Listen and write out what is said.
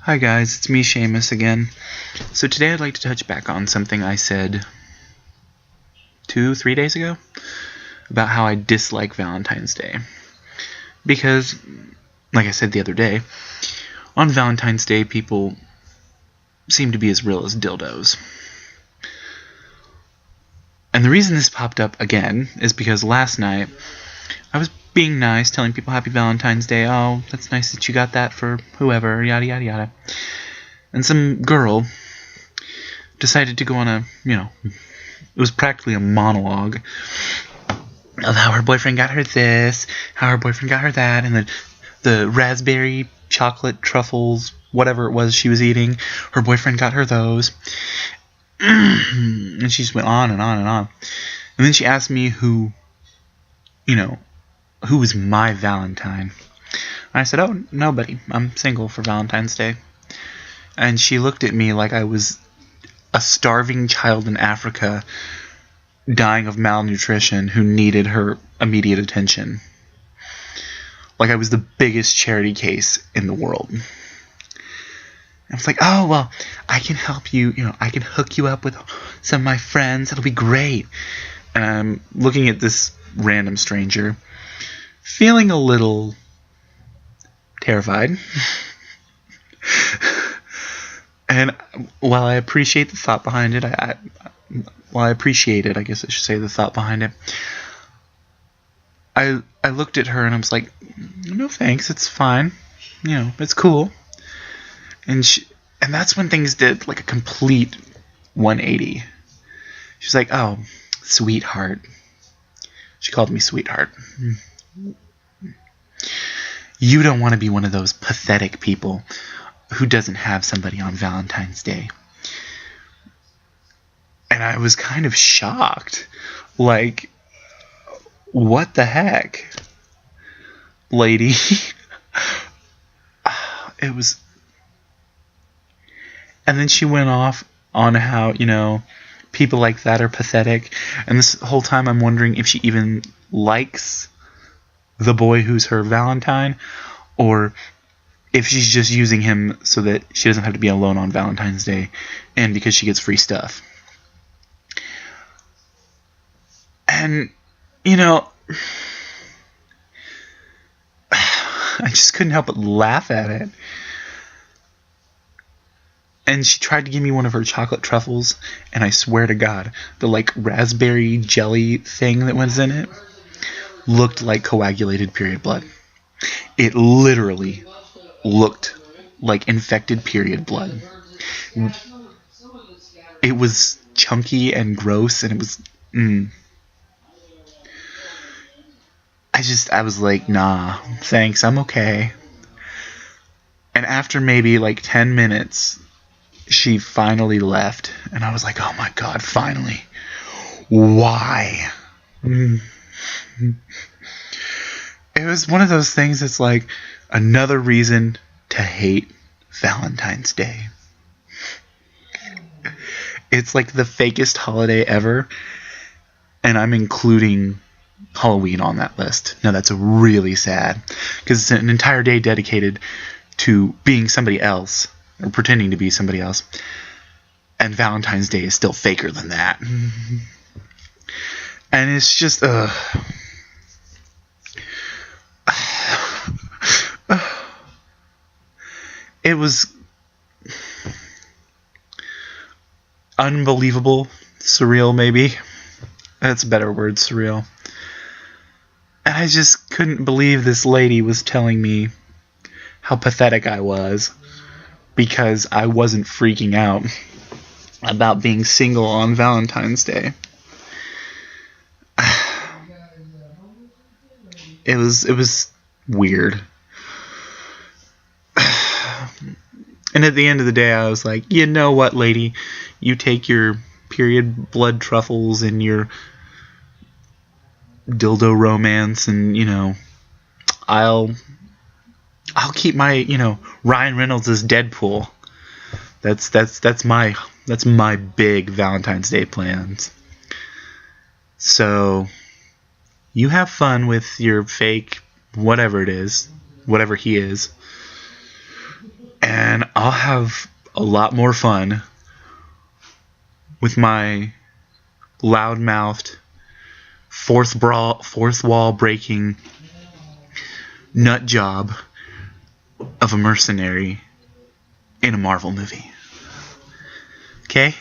Hi guys, it's me, Seamus, again. So today I'd like to touch back on something I said 3 days ago about how I dislike Valentine's Day. Because, like I said the other day, on Valentine's Day people seem to be as real as dildos. And the reason this popped up again is because last night I was being nice, telling people Happy Valentine's Day. Oh, that's nice that you got that for whoever, yada yada yada. And some girl decided to go on it was practically a monologue of how her boyfriend got her this, how her boyfriend got her that, and the raspberry chocolate truffles, whatever it was she was eating, her boyfriend got her those. And she just went on and on and on. And then she asked me who was my Valentine. And I said, oh, nobody. I'm single for Valentine's Day. And she looked at me like I was a starving child in Africa dying of malnutrition who needed her immediate attention. Like I was the biggest charity case in the world. I was like, oh, well, I can help you, I can hook you up with some of my friends. It'll be great. And I'm looking at this random stranger, feeling a little terrified. And while I appreciate the thought behind it, I guess I should say the thought behind it, I looked at her and I was like, no thanks, it's fine. It's cool. And that's when things did like a complete 180. She's like, oh, sweetheart. She called me sweetheart. You don't want to be one of those pathetic people who doesn't have somebody on Valentine's Day. And I was kind of shocked. Like, what the heck? Lady. It was... And then she went off on how, people like that are pathetic. And this whole time I'm wondering if she even likes the boy who's her Valentine, or if she's just using him so that she doesn't have to be alone on Valentine's Day and because she gets free stuff. And, I just couldn't help but laugh at it. And she tried to give me one of her chocolate truffles, and I swear to God, the raspberry jelly thing that was in it looked like coagulated period blood. It literally looked like infected period blood. It was chunky and gross, and it was... I was like, nah, thanks, I'm okay. And after maybe 10 minutes... she finally left, and I was like, oh my God, finally. Why? It was one of those things that's like another reason to hate Valentine's Day. It's like the fakest holiday ever, and I'm including Halloween on that list. Now that's really sad, because it's an entire day dedicated to being somebody else, or pretending to be somebody else. And Valentine's Day is still faker than that. And it's just, it was unbelievable. Surreal, maybe. That's a better word, surreal. And I just couldn't believe this lady was telling me how pathetic I was, because I wasn't freaking out about being single on Valentine's Day. It was weird. And at the end of the day, I was like, you know what, lady? You take your period blood truffles and your dildo romance, and, I'll keep my, Ryan Reynolds as Deadpool. That's my big Valentine's Day plans. So you have fun with your fake whatever it is, whatever he is. And And I'll have a lot more fun with my loud-mouthed, fourth wall breaking nut job of a mercenary in a Marvel movie. Okay?